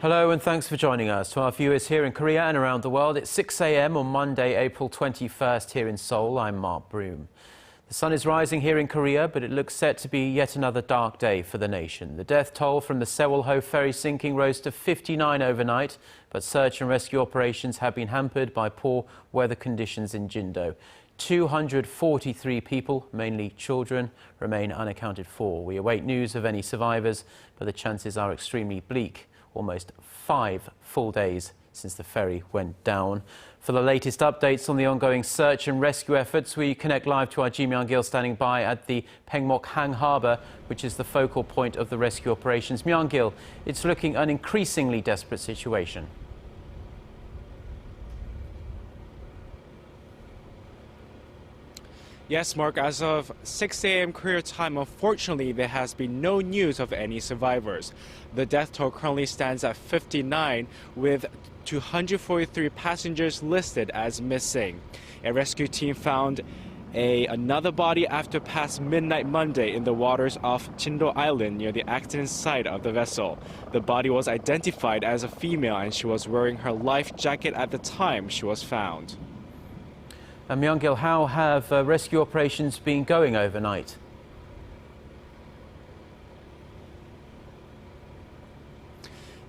Hello and thanks for joining us. To our viewers here in Korea and around the world, it's 6 a.m. on Monday, April 21st here in Seoul. I'm Mark Broom. The sun is rising here in Korea, but it looks set to be yet another dark day for the nation. The death toll from the Sewol-ho ferry sinking rose to 59 overnight, but search and rescue operations have been hampered by poor weather conditions in Jindo. 243 people, mainly children, remain unaccounted for. We await news of any survivors, but the chances are extremely bleak. Almost 5 full days since the ferry went down. For the latest updates on the ongoing search and rescue efforts, we connect live to our Ji Myung-kil standing by at the Paengmok-hang harbour, which is the focal point of the rescue operations. Myung-kil, it's looking an increasingly desperate situation. Yes, Mark, as of 6 a.m. Korea time, unfortunately, there has been no news of any survivors. The death toll currently stands at 59, with 243 passengers listed as missing. A rescue team found another body after past midnight Monday in the waters off Jindo-Island near the accident site of the vessel. The body was identified as a female and she was wearing her life jacket at the time she was found. Myung-kil, how have rescue operations been going overnight?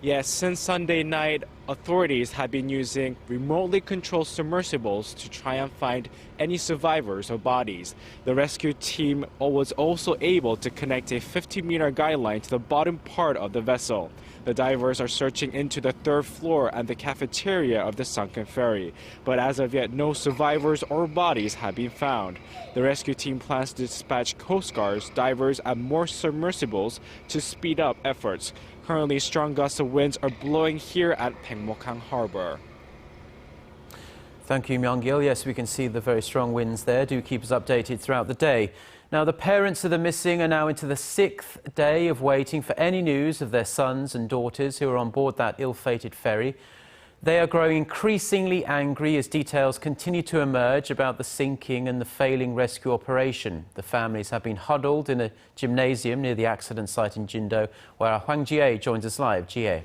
Yes, since Sunday night, authorities have been using remotely controlled submersibles to try and find any survivors or bodies. The rescue team was also able to connect a 50-meter guideline to the bottom part of the vessel. The divers are searching into the third floor and the cafeteria of the sunken ferry, but as of yet, no survivors or bodies have been found. The rescue team plans to dispatch Coast Guards, divers, and more submersibles to speed up efforts. Currently, strong gusts of winds are blowing here at Paengmok-hang harbor. Thank you, Myung-kil. Yes, we can see the very strong winds there. Do keep us updated throughout the day. Now, the parents of the missing are now into the 6th day of waiting for any news of their sons and daughters who are on board that ill-fated ferry. They are growing increasingly angry as details continue to emerge about the sinking and the failing rescue operation. The families have been huddled in a gymnasium near the accident site in Jindo, where our Hwang Ji joins us live. Ji.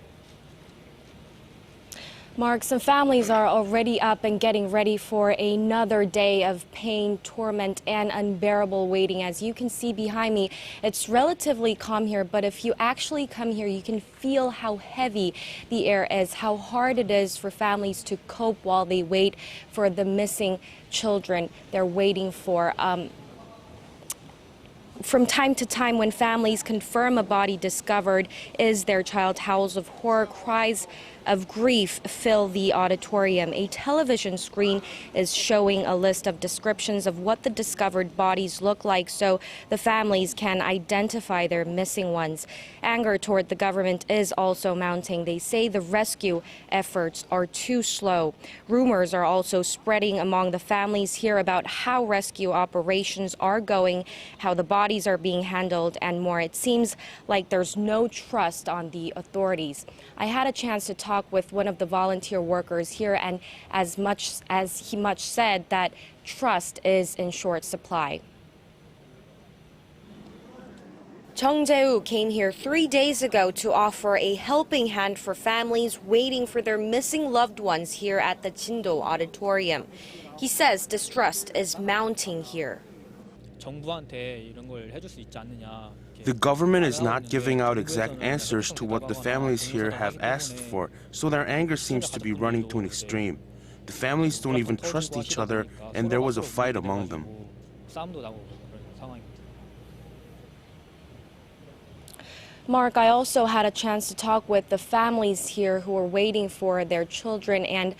Mark, some families are already up and getting ready for another day of pain, torment, and unbearable waiting. As you can see behind me, it's relatively calm here, but if you actually come here, you can feel how heavy the air is, how hard it is for families to cope while they wait for the missing children they're waiting for. From time to time, when families confirm a body discovered is their child, howls of horror, cries of grief fill the auditorium. A television screen is showing a list of descriptions of what the discovered bodies look like so the families can identify their missing ones. Anger toward the government is also mounting. They say the rescue efforts are too slow. Rumors are also spreading among the families here about how rescue operations are going, how the bodies are being handled, and more. It seems like there's no trust on the authorities. I had a chance to talk with one of the volunteer workers here, and as he said that trust is in short supply. Chung Jae-woo came here 3 days ago to offer a helping hand for families waiting for their missing loved ones here at the Jindo Auditorium. He says distrust is mounting here. The government is not giving out exact answers to what the families here have asked for, so their anger seems to be running to an extreme. The families don't even trust each other, and there was a fight among them. Mark, I also had a chance to talk with the families here who are waiting for their children, and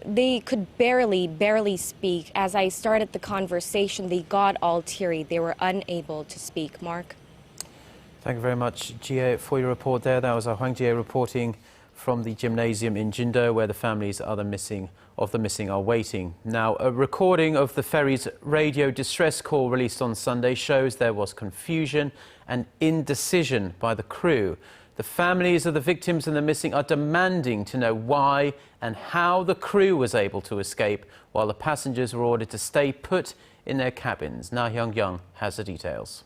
they could barely speak. As I started the conversation, they got all teary. They were unable to speak. Mark? Thank you very much, Ji, for your report there. That was our Hwang Ji reporting from the gymnasium in Jindo, where the families of the missing are waiting. Now, a recording of the ferry's radio distress call released on Sunday shows there was confusion and indecision by the crew. The families of the victims and the missing are demanding to know why and how the crew was able to escape, while the passengers were ordered to stay put in their cabins. Na Hyung-young has the details.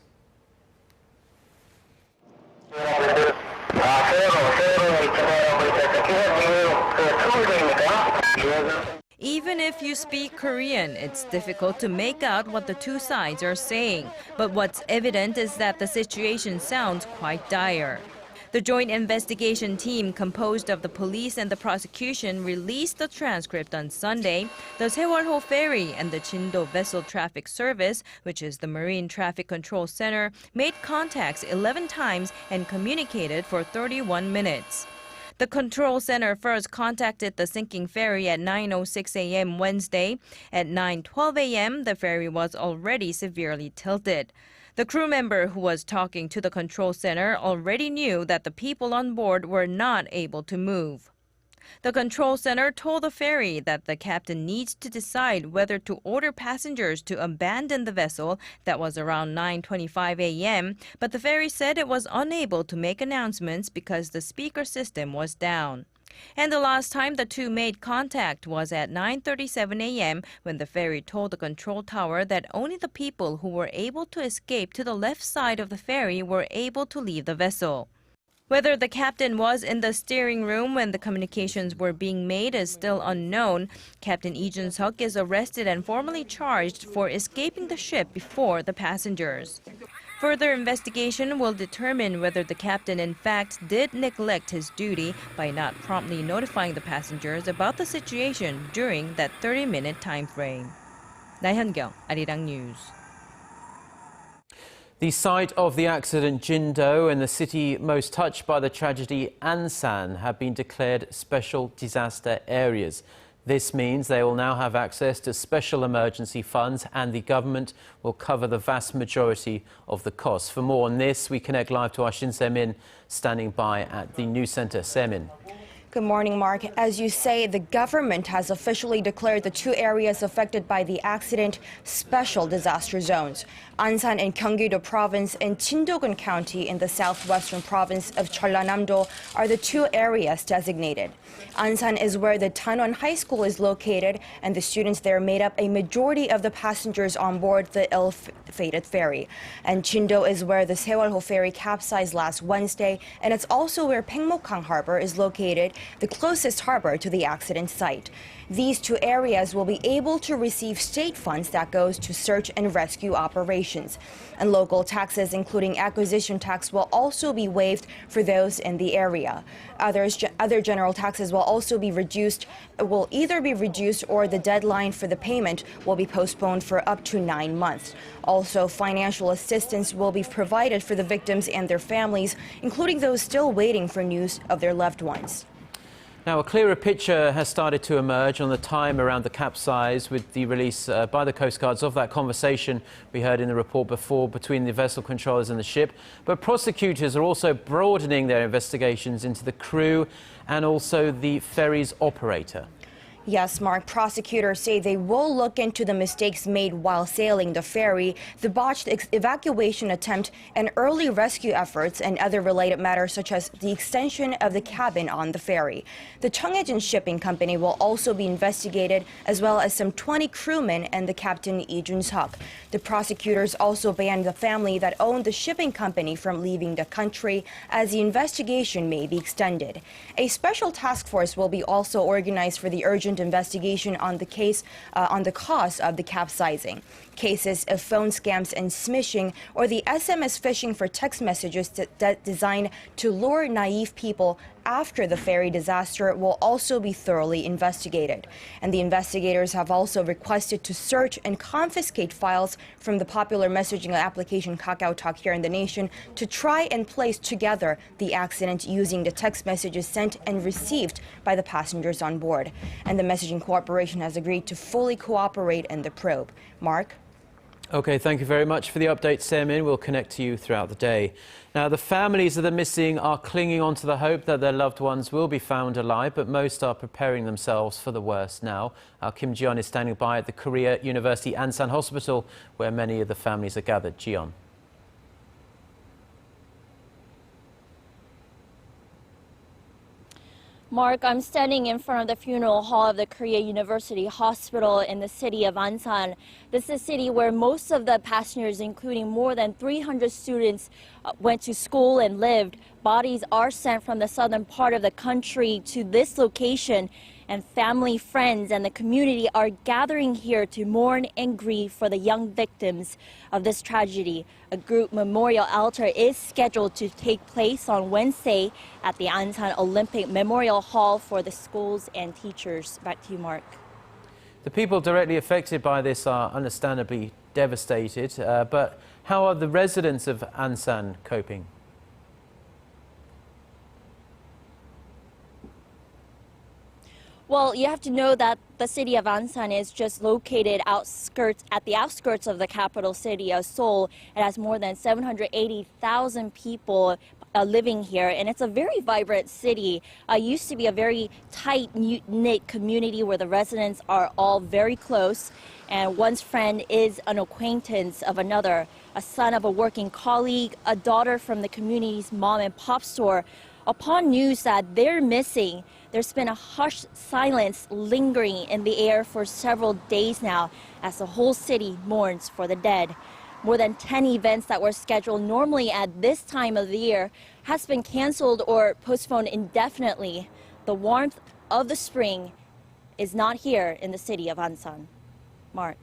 Even if you speak Korean, it's difficult to make out what the two sides are saying. But what's evident is that the situation sounds quite dire. The joint investigation team composed of the police and the prosecution released the transcript on Sunday. The Sewol-ho ferry and the Jindo Vessel Traffic Service, which is the Marine Traffic Control Center, made contacts 11 times and communicated for 31 minutes. The control center first contacted the sinking ferry at 9:06 a.m. Wednesday. At 9:12 a.m., the ferry was already severely tilted. The crew member who was talking to the control center already knew that the people on board were not able to move. The control center told the ferry that the captain needs to decide whether to order passengers to abandon the vessel. That was around 9:25 a.m., but the ferry said it was unable to make announcements because the speaker system was down. And the last time the two made contact was at 9:37 a.m. when the ferry told the control tower that only the people who were able to escape to the left side of the ferry were able to leave the vessel. Whether the captain was in the steering room when the communications were being made is still unknown. Captain Lee Jun-seok is arrested and formally charged for escaping the ship before the passengers. Further investigation will determine whether the captain in fact did neglect his duty by not promptly notifying the passengers about the situation during that 30-minute time frame. 나현경, Arirang News. The site of the accident, Jindo, and the city most touched by the tragedy, Ansan, have been declared special disaster areas. This means they will now have access to special emergency funds and the government will cover the vast majority of the costs. For more on this, we connect live to our Shin Se-min standing by at the news center. Se-min. Good morning, Mark. As you say, the government has officially declared the two areas affected by the accident special disaster zones. Ansan in Gyeonggi-do province and Jindogun County in the southwestern province of Jeollanam-do are the two areas designated. Ansan is where the Tanwon High School is located, and the students there made up a majority of the passengers on board the ill-fated ferry. And Jindo is where the Sewol-ho ferry capsized last Wednesday, and it's also where Paengmok-hang harbor is located, the closest harbor to the accident site. These two areas will be able to receive state funds that goes to search and rescue operations. And local taxes, including acquisition tax, will also be waived for those in the area. Other general taxes will also be reduced, will either be reduced or the deadline for the payment will be postponed for up to 9 months. Also, financial assistance will be provided for the victims and their families, including those still waiting for news of their loved ones. Now, a clearer picture has started to emerge on the time around the capsize with the release by the Coast Guards of that conversation we heard in the report before between the vessel controllers and the ship. But prosecutors are also broadening their investigations into the crew and also the ferry's operator. Yes, Mark, prosecutors say they will look into the mistakes made while sailing the ferry, the botched evacuation attempt, and early rescue efforts, and other related matters such as the extension of the cabin on the ferry. The Cheonghaejin Shipping Company will also be investigated, as well as some 20 crewmen and the captain Lee Jun-seok. The prosecutors also banned the family that owned the shipping company from leaving the country, as the investigation may be extended. A special task force will be also organized for the urgent investigation on the case on the cause of the capsizing. Cases of phone scams and smishing, or the SMS phishing for text messages designed to lure naive people after the ferry disaster, will also be thoroughly investigated. And the investigators have also requested to search and confiscate files from the popular messaging application KakaoTalk here in the nation to try and place together the accident using the text messages sent and received by the passengers on board. And the Messaging Corporation has agreed to fully cooperate in the probe. Mark? OK, thank you very much for the update, Se-min. We'll connect to you throughout the day. Now, the families of the missing are clinging on to the hope that their loved ones will be found alive, but most are preparing themselves for the worst now. Our Kim Ji-yeon is standing by at the Korea University Ansan Hospital, where many of the families are gathered. Ji-yeon. Mark, I'm standing in front of the funeral hall of the Korea University Hospital in the city of Ansan. This is a city where most of the passengers, including more than 300 students, went to school and lived. Bodies are sent from the southern part of the country to this location. And family, friends, and the community are gathering here to mourn and grieve for the young victims of this tragedy. A group memorial altar is scheduled to take place on Wednesday at the Ansan Olympic Memorial Hall for the schools and teachers. Back to you, Mark. The people directly affected by this are understandably devastated, but how are the residents of Ansan coping? Well, you have to know that the city of Ansan is just located at the outskirts of the capital city of Seoul. It has more than 780,000 people living here, and it's a very vibrant city. It used to be a very tight-knit community where the residents are all very close, and one's friend is an acquaintance of another, a son of a working colleague, a daughter from the community's mom and pop store. Upon news that they're missing, there's been a hushed silence lingering in the air for several days now as the whole city mourns for the dead. More than 10 events that were scheduled normally at this time of the year has been canceled or postponed indefinitely. The warmth of the spring is not here in the city of Ansan. Mark.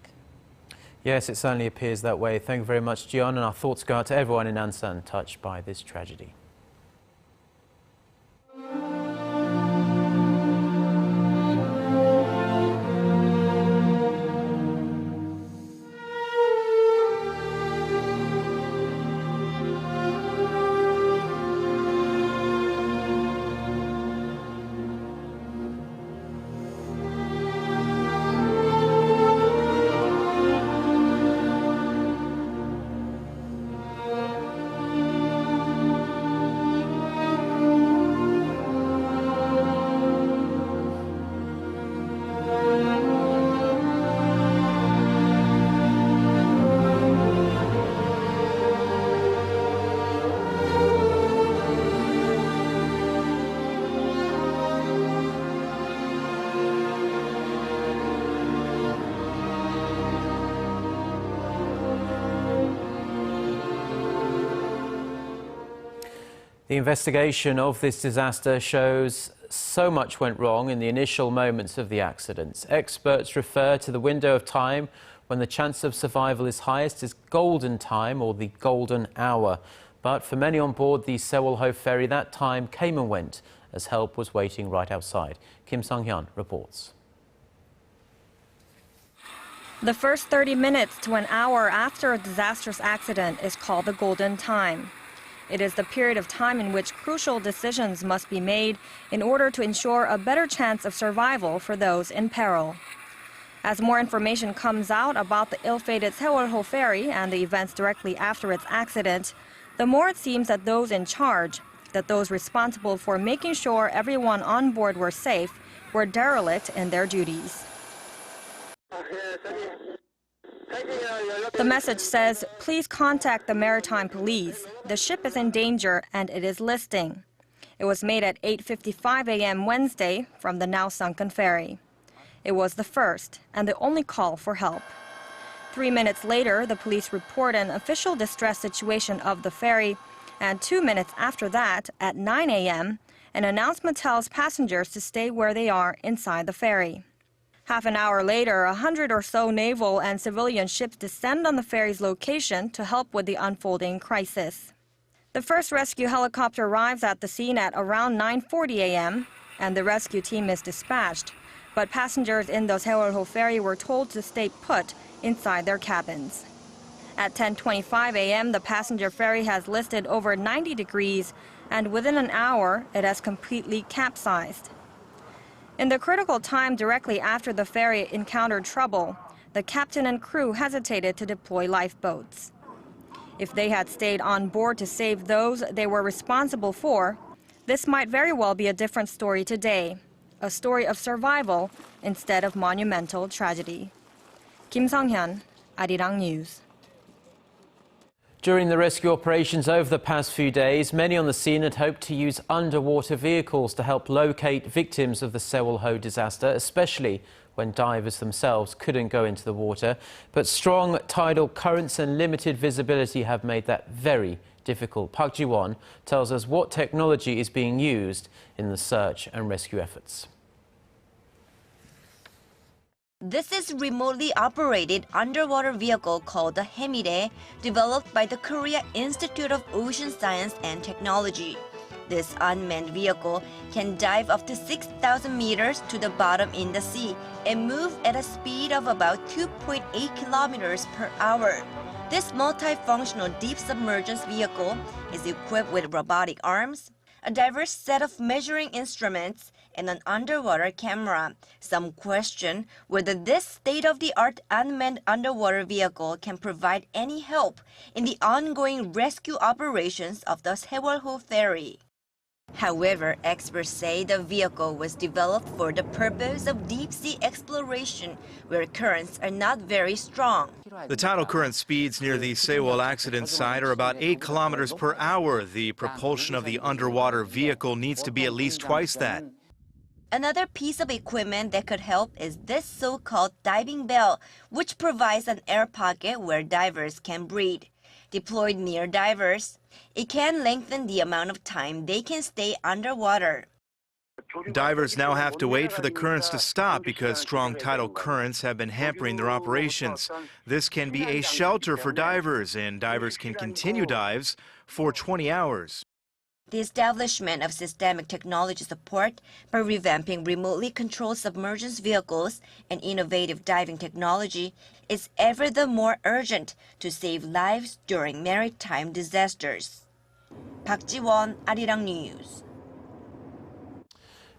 Yes, it certainly appears that way. Thank you very much, Jion, and our thoughts go out to everyone in Ansan touched by this tragedy. The investigation of this disaster shows so much went wrong in the initial moments of the accidents. Experts refer to the window of time when the chance of survival is highest as golden time, or the golden hour. But for many on board the Sewol-ho ferry, that time came and went as help was waiting right outside. Kim Sung-hyun reports. The first 30 minutes to an hour after a disastrous accident is called the golden time. It is the period of time in which crucial decisions must be made in order to ensure a better chance of survival for those in peril. As more information comes out about the ill-fated Sewol-ho ferry and the events directly after its accident, the more it seems that those in charge, that those responsible for making sure everyone on board were safe, were derelict in their duties. The message says, please contact the maritime police. The ship is in danger and it is listing. It was made at 8:55 a.m. Wednesday from the now sunken ferry. It was the first and the only call for help. 3 minutes later, the police report an official distress situation of the ferry, and 2 minutes after that, at 9 a.m., an announcement tells passengers to stay where they are inside the ferry. Half an hour later, 100 or so naval and civilian ships descend on the ferry's location to help with the unfolding crisis. The first rescue helicopter arrives at the scene at around 9:40 a.m., and the rescue team is dispatched. But passengers in the Sewol-ho ferry were told to stay put inside their cabins. At 10:25 a.m., the passenger ferry has listed over 90 degrees, and within an hour, it has completely capsized. In the critical time directly after the ferry encountered trouble, the captain and crew hesitated to deploy lifeboats. If they had stayed on board to save those they were responsible for, this might very well be a different story today, a story of survival instead of monumental tragedy. Kim Sung-hyun, Arirang News. During the rescue operations over the past few days, many on the scene had hoped to use underwater vehicles to help locate victims of the Sewol-ho disaster, especially when divers themselves couldn't go into the water. But strong tidal currents and limited visibility have made that very difficult. Park Ji-won tells us what technology is being used in the search and rescue efforts. This is a remotely operated underwater vehicle called the Hemire, developed by the Korea Institute of Ocean Science and Technology. This unmanned vehicle can dive up to 6,000 meters to the bottom in the sea and move at a speed of about 2.8 kilometers per hour. This multifunctional deep submergence vehicle is equipped with robotic arms, a diverse set of measuring instruments, and an underwater camera. Some question whether this state-of-the-art unmanned underwater vehicle can provide any help in the ongoing rescue operations of the Sewol-ho ferry. However, experts say the vehicle was developed for the purpose of deep-sea exploration, where currents are not very strong. The tidal current speeds near the Sewol accident site are about 8 kilometers per hour. The propulsion of the underwater vehicle needs to be at least twice that. Another piece of equipment that could help is this so-called diving bell, which provides an air pocket where divers can breathe. Deployed near divers, it can lengthen the amount of time they can stay underwater. Divers now have to wait for the currents to stop because strong tidal currents have been hampering their operations. This can be a shelter for divers, and divers can continue dives for 20 hours. The establishment of systemic technology support by revamping remotely controlled submergence vehicles and innovative diving technology is ever the more urgent to save lives during maritime disasters. Park Ji-won, Arirang News.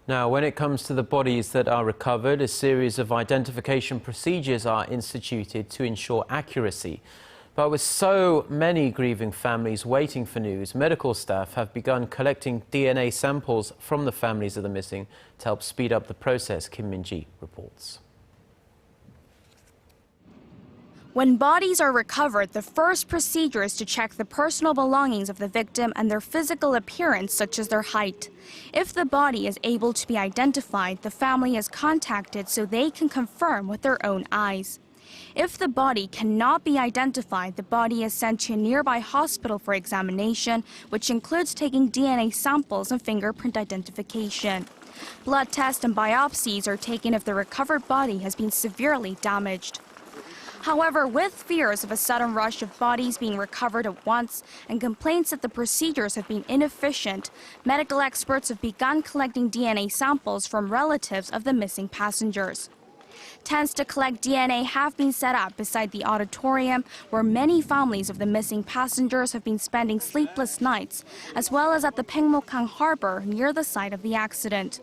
Now, when it comes to the bodies that are recovered, a series of identification procedures are instituted to ensure accuracy. But with so many grieving families waiting for news, medical staff have begun collecting DNA samples from the families of the missing to help speed up the process, Kim Min-ji reports. When bodies are recovered, the first procedure is to check the personal belongings of the victim and their physical appearance, such as their height. If the body is able to be identified, the family is contacted so they can confirm with their own eyes. If the body cannot be identified, the body is sent to a nearby hospital for examination, which includes taking DNA samples and fingerprint identification. Blood tests and biopsies are taken if the recovered body has been severely damaged. However, with fears of a sudden rush of bodies being recovered at once and complaints that the procedures have been inefficient, medical experts have begun collecting DNA samples from relatives of the missing passengers. Tents to collect DNA have been set up beside the auditorium, where many families of the missing passengers have been spending sleepless nights, as well as at the Paengmok-hang harbor near the site of the accident.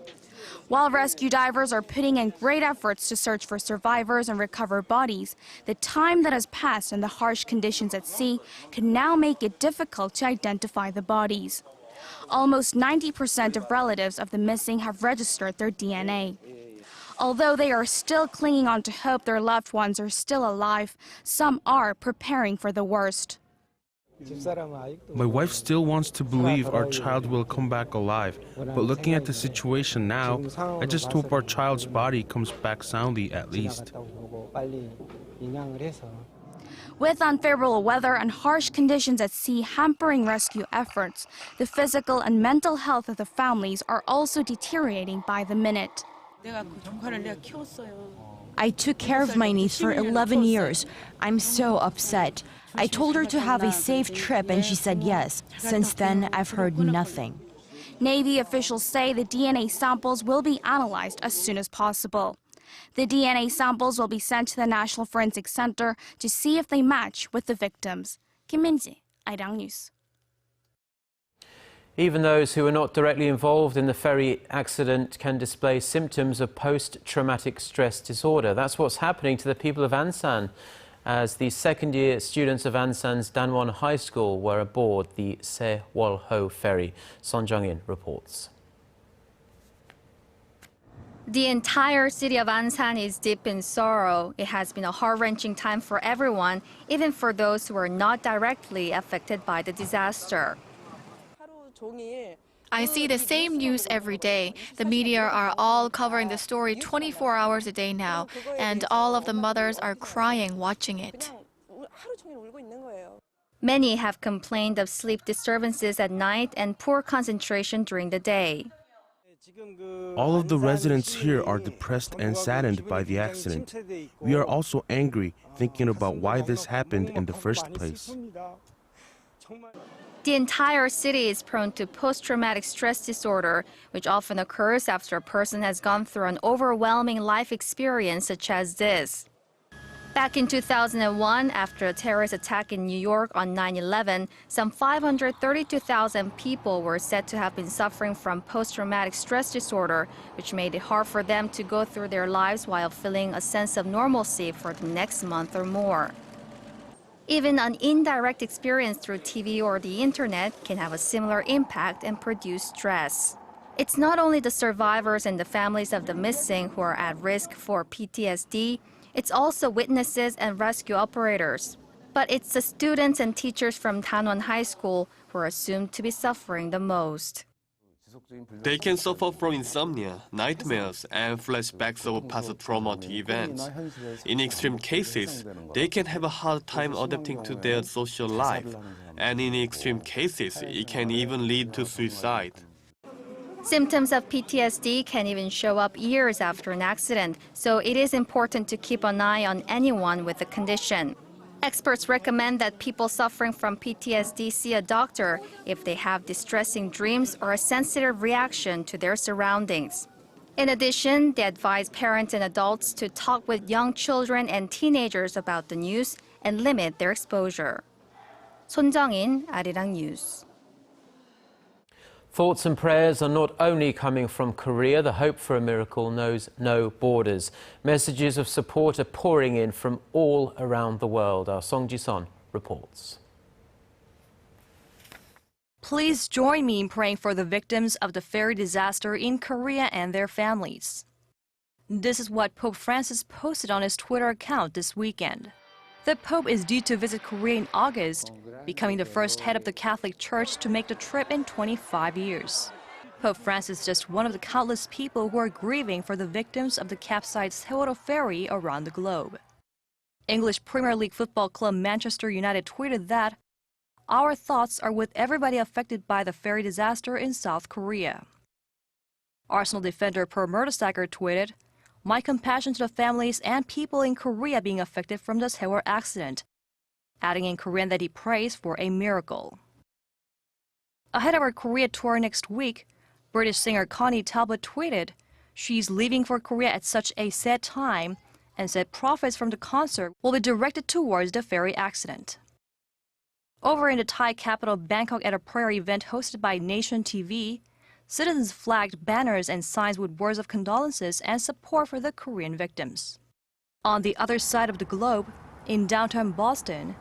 While rescue divers are putting in great efforts to search for survivors and recover bodies, the time that has passed and the harsh conditions at sea could now make it difficult to identify the bodies. Almost 90% of relatives of the missing have registered their DNA. Although they are still clinging on to hope their loved ones are still alive, some are preparing for the worst. My wife still wants to believe our child will come back alive, but looking at the situation now, I just hope our child's body comes back soundly at least. With unfavorable weather and harsh conditions at sea hampering rescue efforts, the physical and mental health of the families are also deteriorating by the minute. I took care of my niece for 11 years. I'm so upset. I told her to have a safe trip and she said yes. Since then, I've heard nothing. Navy officials say the DNA samples will be analyzed as soon as possible. The DNA samples will be sent to the National Forensic Center to see if they match with the victims. Kim Min-ji, Arirang News. Even those who are not directly involved in the ferry accident can display symptoms of post-traumatic stress disorder. That's what's happening to the people of Ansan as the second-year students of Ansan's Danwon High School were aboard the Sewol-ho ferry. Son Jung-in reports. The entire city of Ansan is deep in sorrow. It has been a heart-wrenching time for everyone, even for those who are not directly affected by the disaster. I see the same news every day. The media are all covering the story 24 hours a day now, and all of the mothers are crying watching it. Many have complained of sleep disturbances at night and poor concentration during the day. All of the residents here are depressed and saddened by the accident. We are also angry, thinking about why this happened in the first place. The entire city is prone to post-traumatic stress disorder, which often occurs after a person has gone through an overwhelming life experience such as this. Back in 2001, after a terrorist attack in New York on 9/11, some 532,000 people were said to have been suffering from post-traumatic stress disorder, which made it hard for them to go through their lives while feeling a sense of normalcy for the next month or more. Even an indirect experience through TV or the internet can have a similar impact and produce stress. It's not only the survivors and the families of the missing who are at risk for PTSD, it's also witnesses and rescue operators. But it's the students and teachers from Danwon High School who are assumed to be suffering the most. They can suffer from insomnia, nightmares, and flashbacks of past traumatic events. In extreme cases, they can have a hard time adapting to their social life, and in extreme cases, it can even lead to suicide. Symptoms of PTSD can even show up years after an accident, so it is important to keep an eye on anyone with the condition. Experts recommend that people suffering from PTSD see a doctor if they have distressing dreams or a sensitive reaction to their surroundings. In addition, they advise parents and adults to talk with young children and teenagers about the news and limit their exposure. 손정인, Arirang News. Thoughts and prayers are not only coming from Korea. The hope for a miracle knows no borders. Messages of support are pouring in from all around the world. Our Song Ji-son reports. Please join me in praying for the victims of the ferry disaster in Korea and their families. This is what Pope Francis posted on his Twitter account this weekend. The Pope is due to visit Korea in August, becoming the first head of the Catholic Church to make the trip in 25 years. Pope Francis is just one of the countless people who are grieving for the victims of the capsized Seoul ferry around the globe. English Premier League football club Manchester United tweeted that, "Our thoughts are with everybody affected by the ferry disaster in South Korea." Arsenal defender Per Mertesacker tweeted, "My compassion to the families and people in Korea being affected from the Seoul accident," adding in Korean that he prays for a miracle. Ahead of her Korea tour next week, British singer Connie Talbot tweeted, "She's leaving for Korea at such a sad time," and said profits from the concert will be directed towards the ferry accident. Over in the Thai capital Bangkok at a prayer event hosted by Nation TV, citizens flagged banners and signs with words of condolences and support for the Korean victims. On the other side of the globe, in downtown Boston,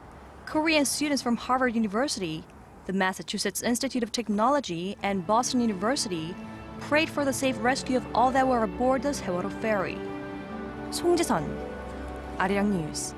Korean students from Harvard University, the Massachusetts Institute of Technology, and Boston University prayed for the safe rescue of all that were aboard the Seoul ferry. Song Ji-son, Arirang News.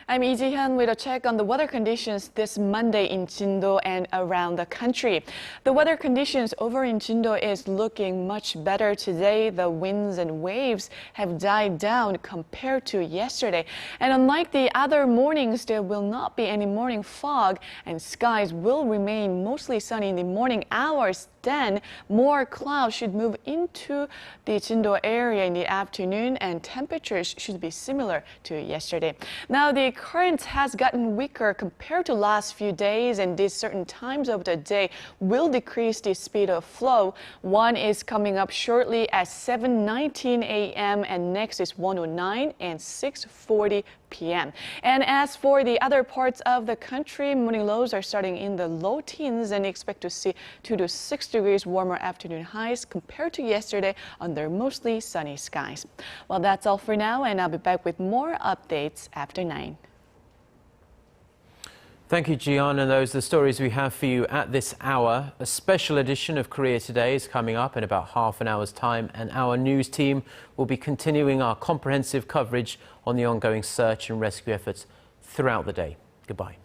I'm Lee Ji-hyun with a check on the weather conditions this Monday in Jindo and around the country. The weather conditions over in Jindo is looking much better today. The winds and waves have died down compared to yesterday. And unlike the other mornings, there will not be any morning fog and skies will remain mostly sunny in the morning hours. Then more clouds should move into the Jindo area in the afternoon and temperatures should be similar to yesterday. Now the current has gotten weaker compared to last few days, and these certain times of the day will decrease the speed of flow. One is coming up shortly at 7:19 a.m. and next is 1:09 and 6:40 p.m. And as for the other parts of the country, morning lows are starting in the low teens and expect to see 2 to 6 degrees warmer afternoon highs compared to yesterday under mostly sunny skies. Well, that's all for now, and I'll be back with more updates after 9. Thank you, Jian, and those are the stories we have for you at this hour. A special edition of Korea Today is coming up in about half an hour's time, and our news team will be continuing our comprehensive coverage on the ongoing search and rescue efforts throughout the day. Goodbye.